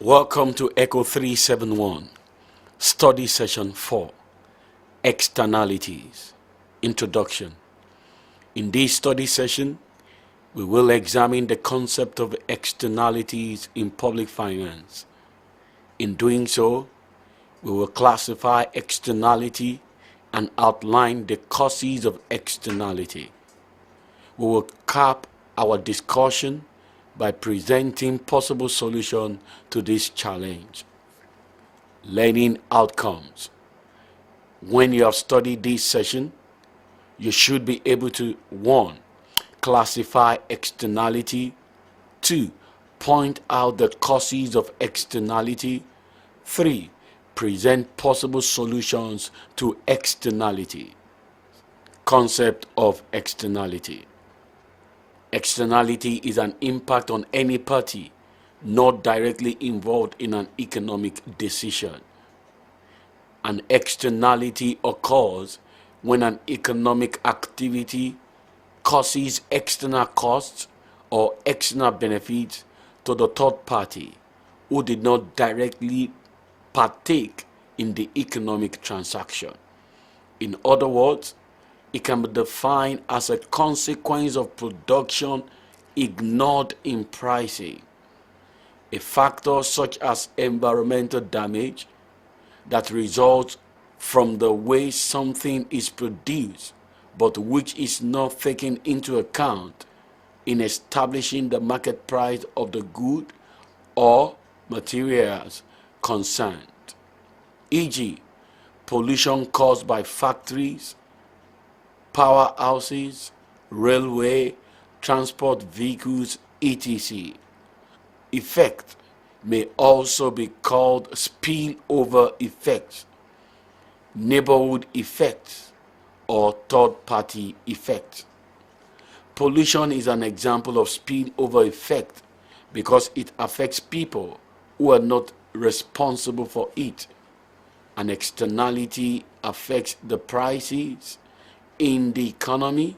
Welcome to Echo 371, Study Session 4, Externalities, Introduction. In this study session, we will examine the concept of externalities in public finance. In doing so, we will classify externality and outline the causes of externality. We will cap our discussion by presenting possible solutions to this challenge. Learning outcomes. When you have studied this session, you should be able to 1. Classify externality, 2. Point out the causes of externality, 3. Present possible solutions to externality. Concept of externality. Externality is an impact on any party not directly involved in an economic decision. An externality occurs when an economic activity causes external costs or external benefits to the third party who did not directly partake in the economic transaction. In other words, it can be defined as a consequence of production ignored in pricing. A factor such as environmental damage that results from the way something is produced, but which is not taken into account in establishing the market price of the good or materials concerned. E.g., pollution caused by factories, powerhouses, railway, transport vehicles, etc. Effect may also be called spillover effects, neighborhood effects, or third-party effects. Pollution is an example of spillover effect because it affects people who are not responsible for it. An externality affects the prices in the economy,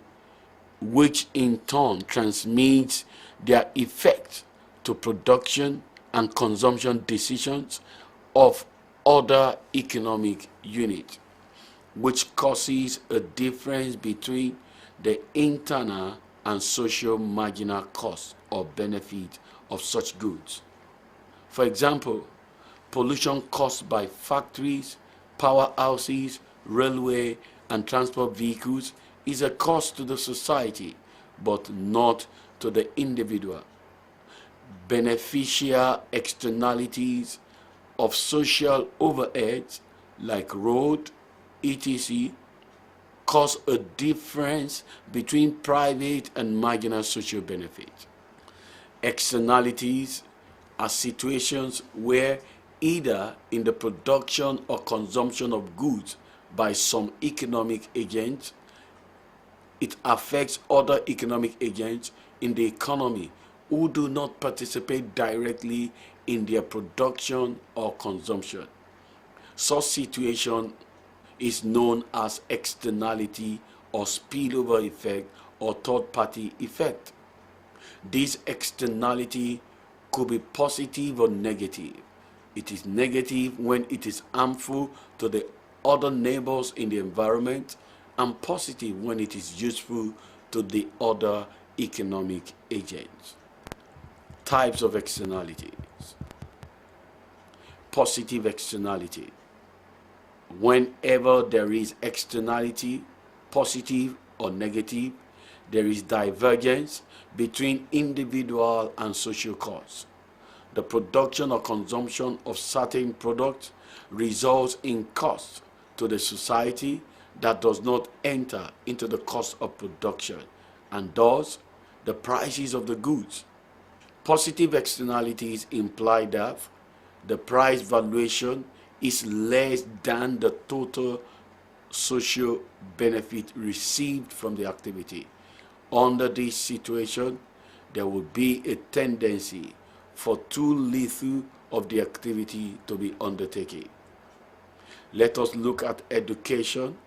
which in turn transmits their effect to production and consumption decisions of other economic units, which causes a difference between the internal and social marginal cost or benefit of such goods. For example, pollution caused by factories, powerhouses, railway, and transport vehicles is a cost to the society, but not to the individual. Beneficial externalities of social overheads like road, etc., cause a difference between private and marginal social benefits. Externalities are situations where either in the production or consumption of goods by some economic agents, it affects other economic agents in the economy who do not participate directly in their production or consumption. Such situation is known as externality or spillover effect or third-party effect. This externality could be positive or negative. It is negative when it is harmful to the other neighbors in the environment, and positive when it is useful to the other economic agents. Types of externalities. Positive externality. Whenever there is externality, positive or negative, there is divergence between individual and social costs. The production or consumption of certain products results in costs to the society that does not enter into the cost of production, and thus the prices of the goods. Positive externalities imply that the price valuation is less than the total social benefit received from the activity. Under this situation, there will be a tendency for too little of the activity to be undertaken. Let us look at education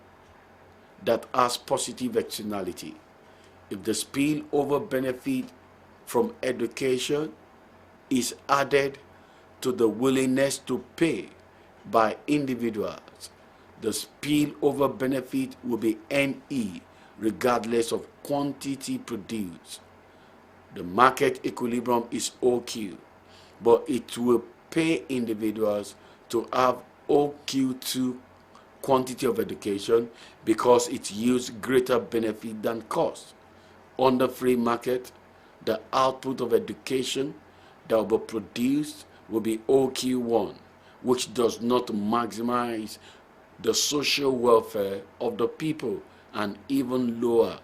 that has positive externality. If the spillover benefit from education is added to the willingness to pay by individuals, the spillover benefit will be NE regardless of quantity produced. The market equilibrium is OQ, but it will pay individuals to have OQ2 quantity of education because it yields greater benefit than cost. On the free market, the output of education that will be produced will be OQ1, which does not maximize the social welfare of the people, and even lower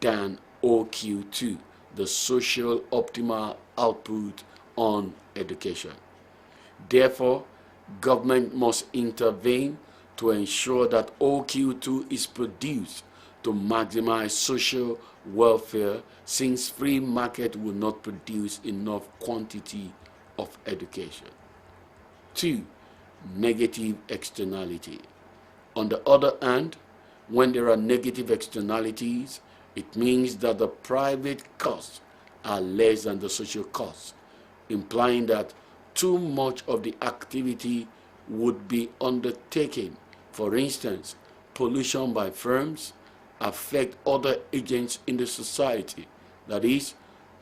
than OQ2, the social optimal output on education. Therefore, government must intervene to ensure that OQ2 is produced to maximize social welfare, since free market will not produce enough quantity of education. 2. Negative externality. On the other hand, when there are negative externalities, it means that the private costs are less than the social costs, implying that too much of the activity would be undertaken. For instance, pollution by firms affect other agents in the society. That is,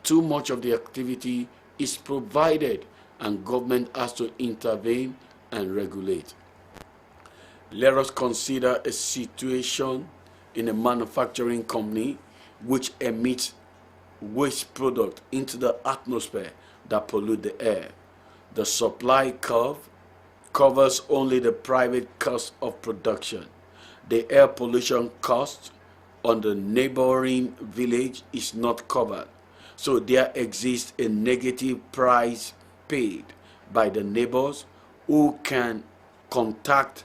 too much of the activity is provided and government has to intervene and regulate. Let us consider a situation in a manufacturing company which emits waste product into the atmosphere that pollute the air. The supply curve covers only the private cost of production. The air pollution cost on the neighboring village is not covered. So there exists a negative price paid by the neighbors who can contact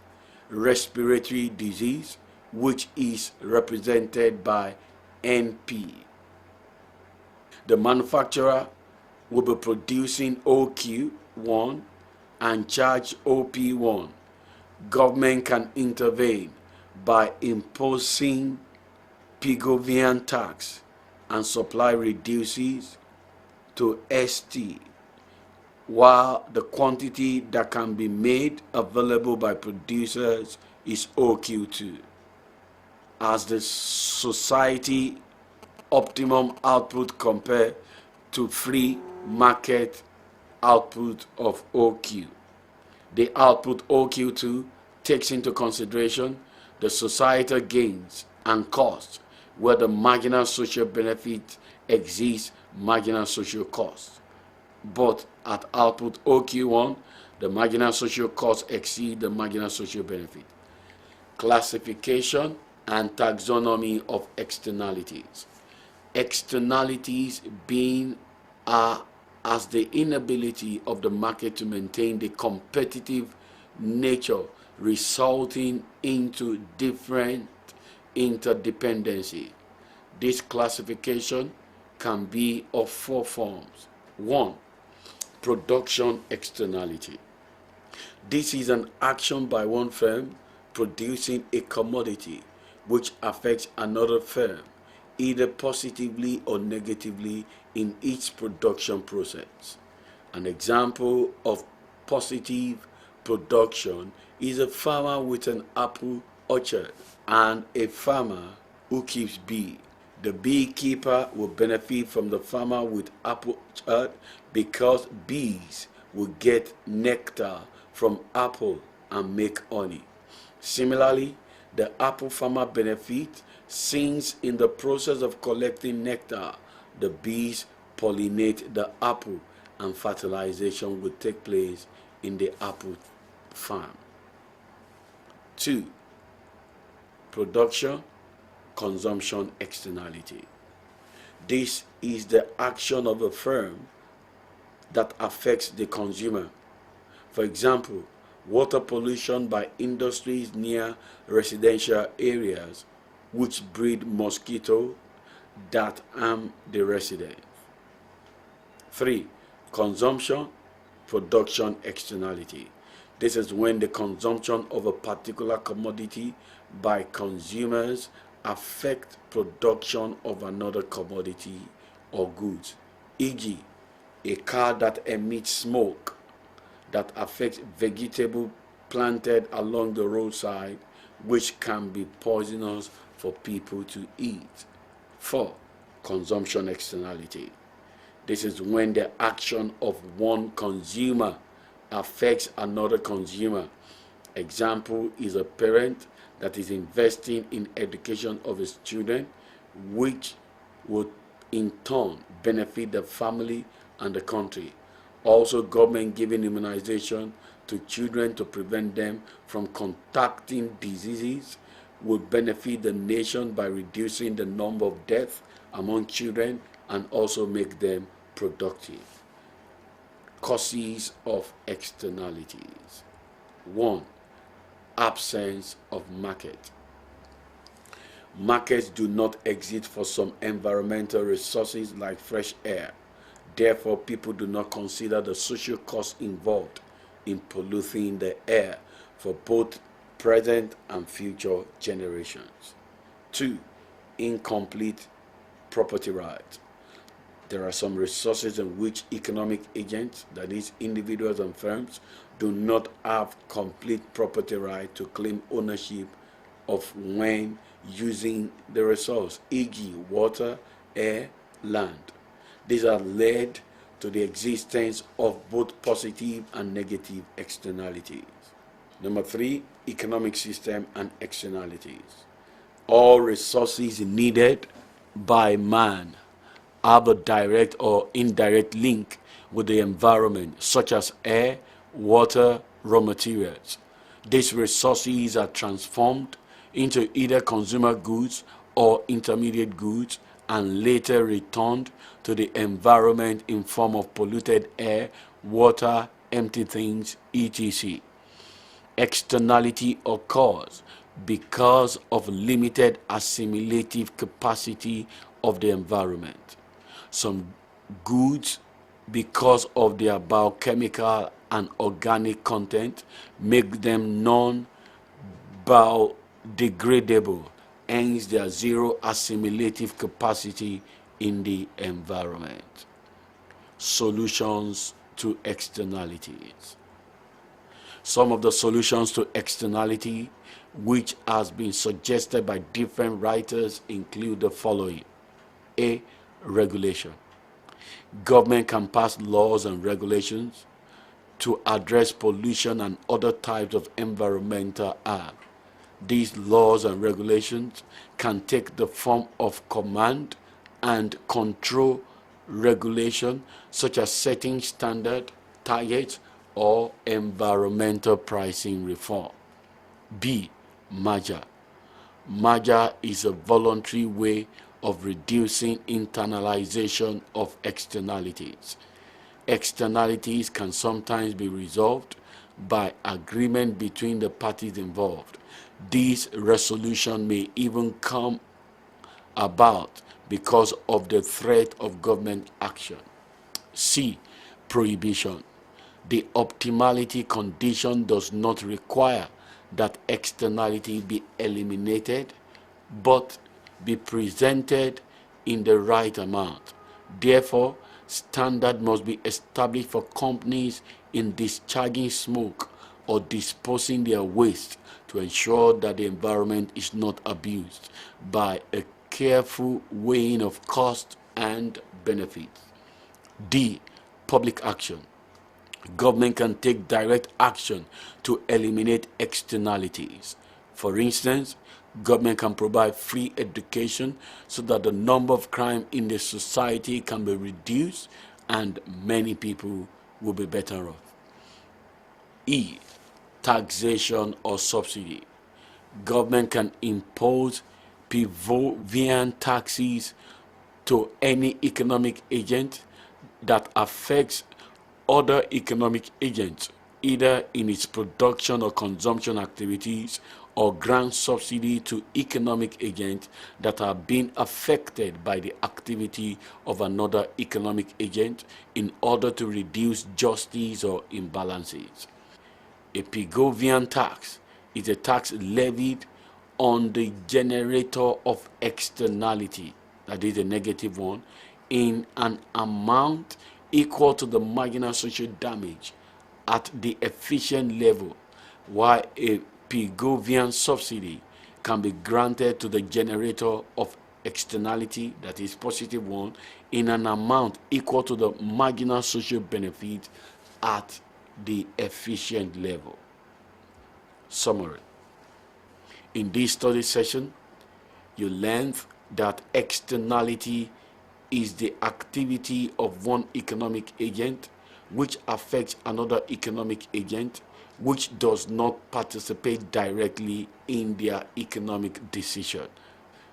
respiratory disease, which is represented by NP. The manufacturer will be producing OQ1 and charge OP1. Government can intervene by imposing Pigovian tax, and supply reduces to ST, while the quantity that can be made available by producers is OQ2. As the society optimum output compared to free market output of OQ. The output OQ2 takes into consideration the societal gains and costs, where the marginal social benefit exceeds marginal social costs. But at output OQ1, the marginal social costs exceed the marginal social benefit. Classification and taxonomy of externalities. Externalities being are as the inability of the market to maintain the competitive nature, resulting into different interdependency. This classification can be of four forms. 1. Production externality. This is an action by one firm producing a commodity which affects another firm, either positively or negatively in its production process. An example of positive production is a farmer with an apple orchard and a farmer who keeps bees. The beekeeper will benefit from the farmer with apple orchard because bees will get nectar from apple and make honey. Similarly, the apple farmer benefits since in the process of collecting nectar, the bees pollinate the apple and fertilization will take place in the apple farm. 2. Production consumption externality. This is the action of a firm that affects the consumer. For example, water pollution by industries near residential areas which breed mosquitoes that harm the residents. 3. Consumption production externality. This is when the consumption of a particular commodity by consumers affect production of another commodity or goods. E.g., a car that emits smoke that affects vegetable planted along the roadside, which can be poisonous for people to eat. 4. Consumption externality. This is when the action of one consumer affects another consumer. Example is a parent that is investing in education of his children, which would in turn benefit the family and the country. Also, government giving immunization to children to prevent them from contracting diseases will benefit the nation by reducing the number of deaths among children and also make them productive. Causes of externalities. 1. Absence of market. Markets do not exist for some environmental resources like fresh air. Therefore, people do not consider the social cost involved in polluting the air for both present and future generations. 2. Incomplete property rights. There are some resources in which economic agents, that is, individuals and firms, do not have complete property right to claim ownership of when using the resource, e.g., water, air, land. These are led to the existence of both positive and negative externalities. Number 3, economic system and externalities. All resources needed by man have a direct or indirect link with the environment, such as air, water, raw materials. These resources are transformed into either consumer goods or intermediate goods and later returned to the environment in form of polluted air, water, empty things, etc. Externality occurs because of limited assimilative capacity of the environment. Some goods, because of their biochemical and organic content, make them non-biodegradable, hence their zero assimilative capacity in the environment. Solutions to externalities. Some of the solutions to externality which has been suggested by different writers include the following. A. Regulation. Government can pass laws and regulations to address pollution and other types of environmental harm. These laws and regulations can take the form of command and control regulation, such as setting standard, targets, or environmental pricing reform. B. Merger. Merger is a voluntary way of reducing internalization of externalities. Externalities can sometimes be resolved by agreement between the parties involved. This resolution may even come about because of the threat of government action. C. Prohibition. The optimality condition does not require that externality be eliminated, but be presented in the right amount. Therefore, standard must be established for companies in discharging smoke or disposing their waste to ensure that the environment is not abused by a careful weighing of cost and benefits. D. Public action. Government can take direct action to eliminate externalities. For instance, government can provide free education so that the number of crime in the society can be reduced and many people will be better off. E. Taxation or subsidy. Government can impose Pavlovian taxes to any economic agent that affects other economic agents, either in its production or consumption activities, or grant subsidy to economic agents that are being affected by the activity of another economic agent in order to reduce justice or imbalances. A Pavlovian tax is a tax levied on the generator of externality, that is a negative one, in an amount equal to the marginal social damage at the efficient level, while a Pigovian subsidy can be granted to the generator of externality, that is positive one, in an amount equal to the marginal social benefit at the efficient level. Summary. In this study session, you learned that externality is the activity of one economic agent which affects another economic agent which does not participate directly in their economic decision.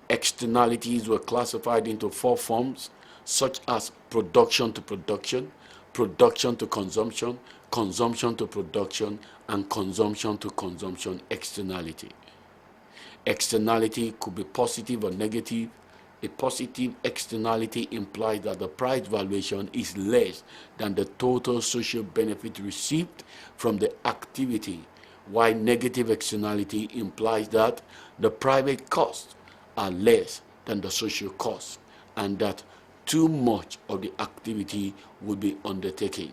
Externalities were classified into 4 forms, such as production to production, production to consumption, consumption to production, and consumption to consumption externality. Externality could be positive or negative. A positive externality implies that the price valuation is less than the total social benefit received from the activity, while negative externality implies that the private costs are less than the social costs and that too much of the activity will be undertaken.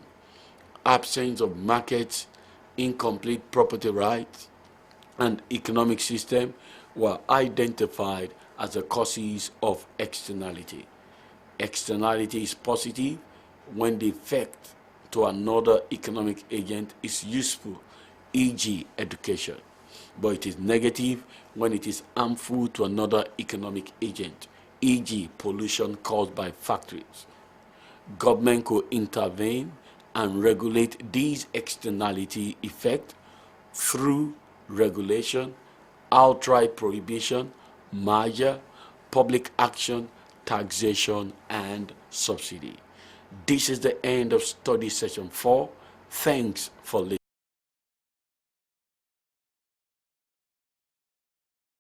Absence of markets, incomplete property rights, and economic system were identified as the causes of externality. Externality is positive when the effect to another economic agent is useful, e.g., education, but it is negative when it is harmful to another economic agent, e.g., pollution caused by factories. Government could intervene and regulate these externality effects through regulation, outright prohibition, merger, public action, taxation, and subsidy. This is the end of study session 4. Thanks for listening.